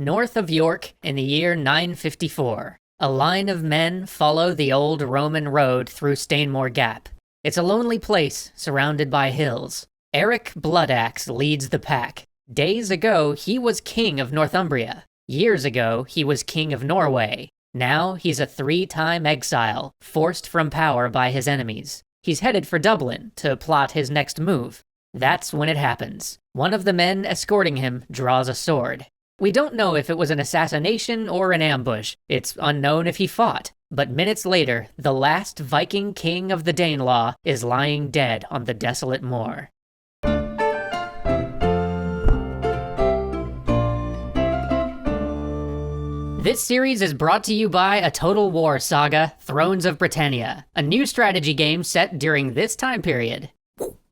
North of York, in the year 954, a line of men follow the old Roman road through Stainmore Gap. It's a lonely place, surrounded by hills. Eric Bloodaxe leads the pack. Days ago, he was king of Northumbria. Years ago, he was king of Norway. Now, he's a 3-time exile, forced from power by his enemies. He's headed for Dublin to plot his next move. That's when it happens. One of the men escorting him draws a sword. We don't know if it was an assassination or an ambush. It's unknown if he fought. But minutes later, the last Viking king of the Danelaw is lying dead on the desolate moor. This series is brought to you by a Total War saga, Thrones of Britannia, a new strategy game set during this time period.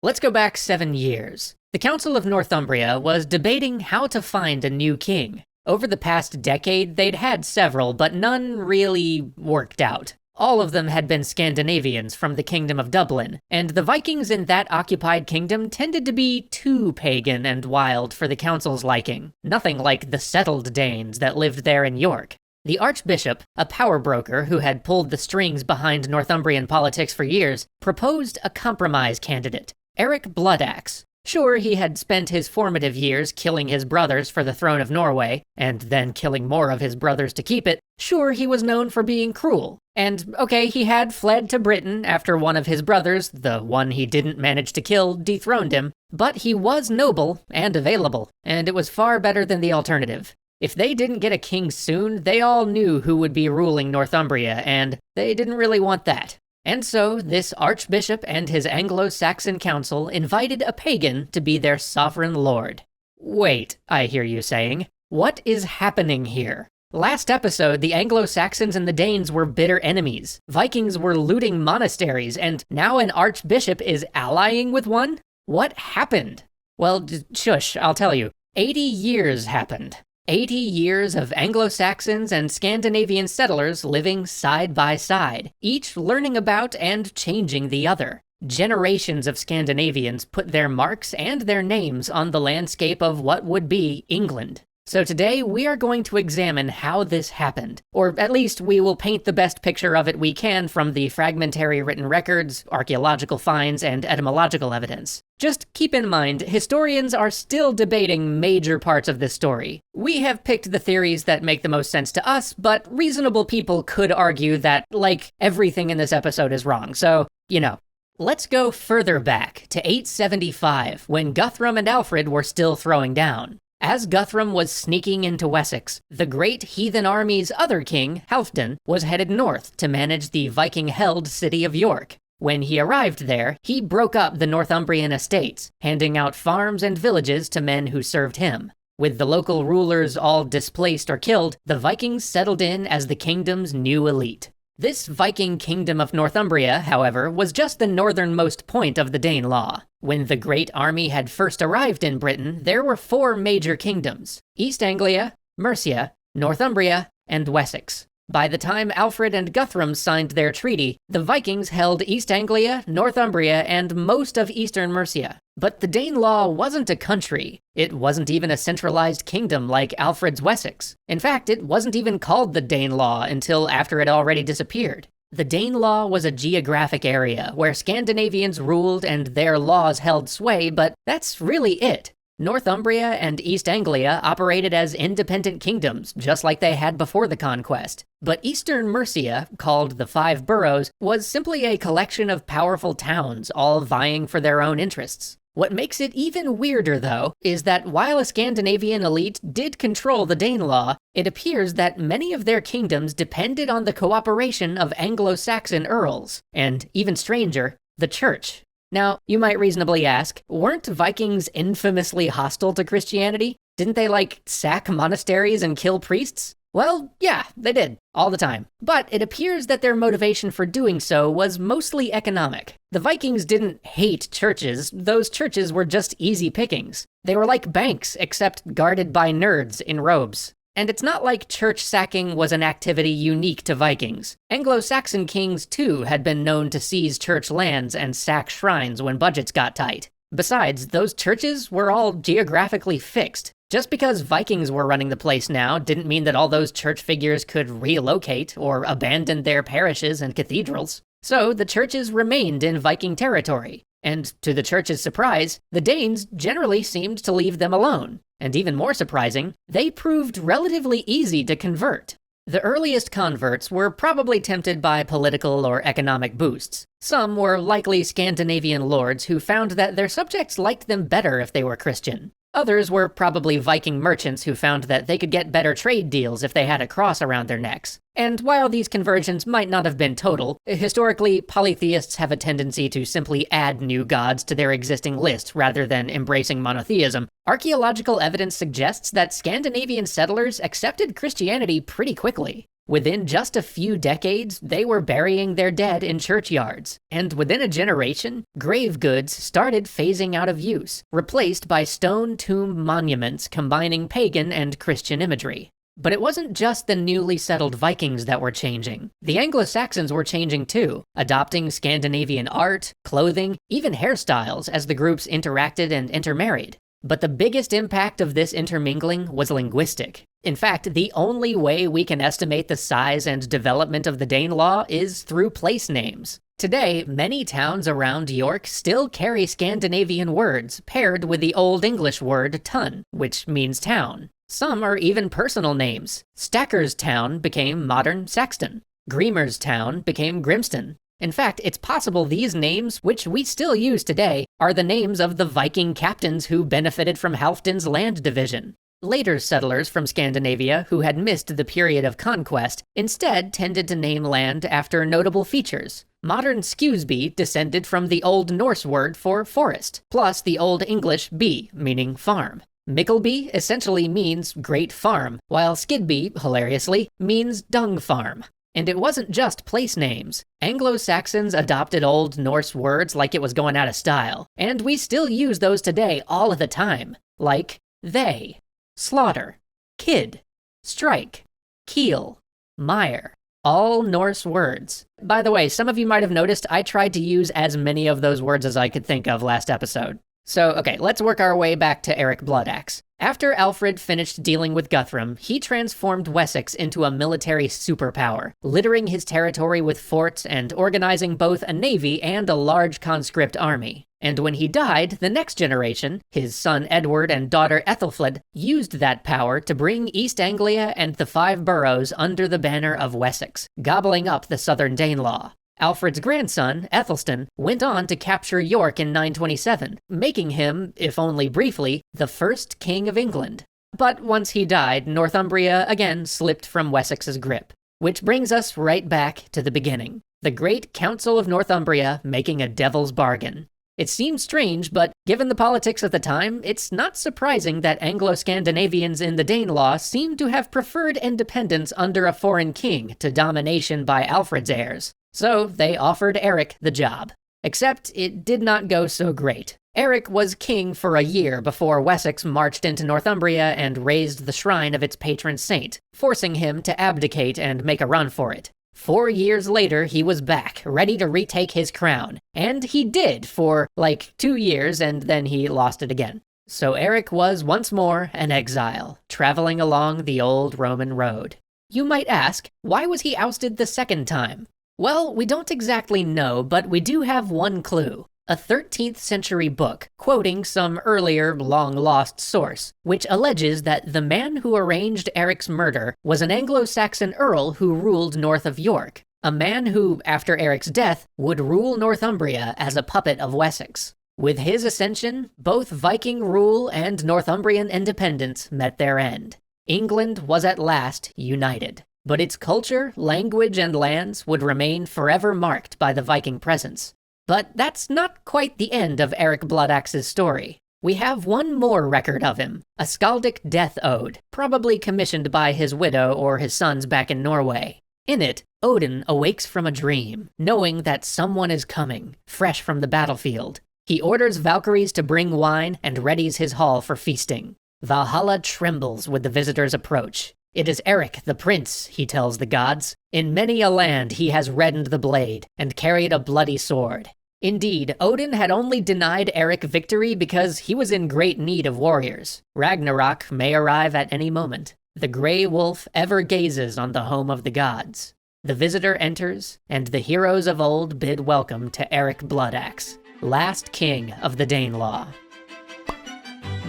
Let's go back 7 years. The Council of Northumbria was debating how to find a new king. Over the past decade, they'd had several, but none really worked out. All of them had been Scandinavians from the Kingdom of Dublin, and the Vikings in that occupied kingdom tended to be too pagan and wild for the Council's liking. Nothing like the settled Danes that lived there in York. The Archbishop, a power broker who had pulled the strings behind Northumbrian politics for years, proposed a compromise candidate, Eric Bloodaxe. Sure, he had spent his formative years killing his brothers for the throne of Norway, and then killing more of his brothers to keep it. Sure, he was known for being cruel. And, okay, he had fled to Britain after one of his brothers, the one he didn't manage to kill, dethroned him. But he was noble and available, and it was far better than the alternative. If they didn't get a king soon, they all knew who would be ruling Northumbria, and they didn't really want that. And so, this archbishop and his Anglo-Saxon council invited a pagan to be their sovereign lord. Wait, I hear you saying. What is happening here? Last episode, the Anglo-Saxons and the Danes were bitter enemies. Vikings were looting monasteries, and now an archbishop is allying with one? What happened? Well, shush, I'll tell you. 80 years happened. 80 years of Anglo-Saxons and Scandinavian settlers living side by side, each learning about and changing the other. Generations of Scandinavians put their marks and their names on the landscape of what would be England. So today we are going to examine how this happened, or at least we will paint the best picture of it we can from the fragmentary written records, archaeological finds, and etymological evidence. Just keep in mind, historians are still debating major parts of this story. We have picked the theories that make the most sense to us, but reasonable people could argue that, like, everything in this episode is wrong, so, you know. Let's go further back, to 875, when Guthrum and Alfred were still throwing down. As Guthrum was sneaking into Wessex, the great heathen army's other king, Halfdan, was headed north to manage the Viking-held city of York. When he arrived there, he broke up the Northumbrian estates, handing out farms and villages to men who served him. With the local rulers all displaced or killed, the Vikings settled in as the kingdom's new elite. This Viking kingdom of Northumbria, however, was just the northernmost point of the Danelaw. When the Great Army had first arrived in Britain, there were 4 major kingdoms: East Anglia, Mercia, Northumbria, and Wessex. By the time Alfred and Guthrum signed their treaty, the Vikings held East Anglia, Northumbria, and most of eastern Mercia. But the Danelaw wasn't a country. It wasn't even a centralized kingdom like Alfred's Wessex. In fact, it wasn't even called the Danelaw until after it already disappeared. The Danelaw was a geographic area where Scandinavians ruled and their laws held sway, but that's really it. Northumbria and East Anglia operated as independent kingdoms, just like they had before the conquest. But eastern Mercia, called the Five Boroughs, was simply a collection of powerful towns, all vying for their own interests. What makes it even weirder, though, is that while a Scandinavian elite did control the Danelaw, it appears that many of their kingdoms depended on the cooperation of Anglo-Saxon earls, and, even stranger, the Church. Now, you might reasonably ask, weren't Vikings infamously hostile to Christianity? Didn't they, sack monasteries and kill priests? Well, yeah, they did, all the time. But it appears that their motivation for doing so was mostly economic. The Vikings didn't hate churches, those churches were just easy pickings. They were like banks, except guarded by nerds in robes. And it's not like church sacking was an activity unique to Vikings. Anglo-Saxon kings, too, had been known to seize church lands and sack shrines when budgets got tight. Besides, those churches were all geographically fixed. Just because Vikings were running the place now didn't mean that all those church figures could relocate or abandon their parishes and cathedrals. So the churches remained in Viking territory, and to the church's surprise, the Danes generally seemed to leave them alone. And even more surprising, they proved relatively easy to convert. The earliest converts were probably tempted by political or economic boosts. Some were likely Scandinavian lords who found that their subjects liked them better if they were Christian. Others were probably Viking merchants who found that they could get better trade deals if they had a cross around their necks. And while these conversions might not have been total, historically, polytheists have a tendency to simply add new gods to their existing list rather than embracing monotheism. Archaeological evidence suggests that Scandinavian settlers accepted Christianity pretty quickly. Within just a few decades, they were burying their dead in churchyards, and within a generation, grave goods started phasing out of use, replaced by stone tomb monuments combining pagan and Christian imagery. But it wasn't just the newly settled Vikings that were changing. The Anglo-Saxons were changing too, adopting Scandinavian art, clothing, even hairstyles as the groups interacted and intermarried. But the biggest impact of this intermingling was linguistic. In fact, the only way we can estimate the size and development of the Danelaw is through place names. Today, many towns around York still carry Scandinavian words paired with the Old English word tun, which means town. Some are even personal names. Stakkr's town became modern Saxton. Grímr's town became Grimston. In fact, it's possible these names, which we still use today, are the names of the Viking captains who benefited from Halfdan's land division. Later settlers from Scandinavia who had missed the period of conquest instead tended to name land after notable features. Modern Scoresby descended from the Old Norse word for forest, plus the Old English by, meaning farm. Mickleby essentially means great farm, while Skidby, hilariously, means dung farm. And it wasn't just place names. Anglo-Saxons adopted Old Norse words like it was going out of style, and we still use those today all of the time, like they, slaughter, kid, strike, keel, mire. All Norse words. By the way, some of you might have noticed I tried to use as many of those words as I could think of last episode. So, okay, let's work our way back to Eric Bloodaxe. After Alfred finished dealing with Guthrum, he transformed Wessex into a military superpower, littering his territory with forts and organizing both a navy and a large conscript army. And when he died, the next generation, his son Edward and daughter Ethelfled, used that power to bring East Anglia and the 5 boroughs under the banner of Wessex, gobbling up the southern Danelaw. Alfred's grandson, Ethelstan, went on to capture York in 927, making him, if only briefly, the first king of England. But once he died, Northumbria again slipped from Wessex's grip. Which brings us right back to the beginning. The Great Council of Northumbria making a devil's bargain. It seems strange, but given the politics of the time, it's not surprising that Anglo-Scandinavians in the Danelaw seem to have preferred independence under a foreign king to domination by Alfred's heirs. So they offered Eric the job. Except it did not go so great. Eric was king for a year before Wessex marched into Northumbria and razed the shrine of its patron saint, forcing him to abdicate and make a run for it. 4 years later, he was back, ready to retake his crown. And he did for, 2 years, and then he lost it again. So Eric was once more an exile, traveling along the old Roman road. You might ask, why was he ousted the second time? Well, we don't exactly know, but we do have one clue. A 13th century book, quoting some earlier, long-lost source, which alleges that the man who arranged Eric's murder was an Anglo-Saxon earl who ruled north of York, a man who, after Eric's death, would rule Northumbria as a puppet of Wessex. With his ascension, both Viking rule and Northumbrian independence met their end. England was at last united. But its culture, language, and lands would remain forever marked by the Viking presence. But that's not quite the end of Eric Bloodaxe's story. We have one more record of him, a skaldic death ode, probably commissioned by his widow or his sons back in Norway. In it, Odin awakes from a dream, knowing that someone is coming, fresh from the battlefield. He orders Valkyries to bring wine and readies his hall for feasting. Valhalla trembles with the visitor's approach. It is Eric the Prince, he tells the gods. In many a land he has reddened the blade and carried a bloody sword. Indeed, Odin had only denied Eric victory because he was in great need of warriors. Ragnarok may arrive at any moment. The Grey Wolf ever gazes on the home of the gods. The visitor enters, and the heroes of old bid welcome to Eric Bloodaxe, last king of the Danelaw.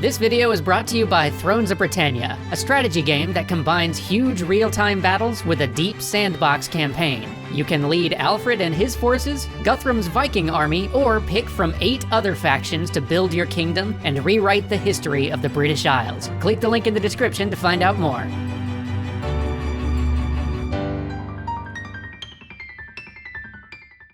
This video is brought to you by Thrones of Britannia, a strategy game that combines huge real-time battles with a deep sandbox campaign. You can lead Alfred and his forces, Guthrum's Viking army, or pick from 8 other factions to build your kingdom and rewrite the history of the British Isles. Click the link in the description to find out more.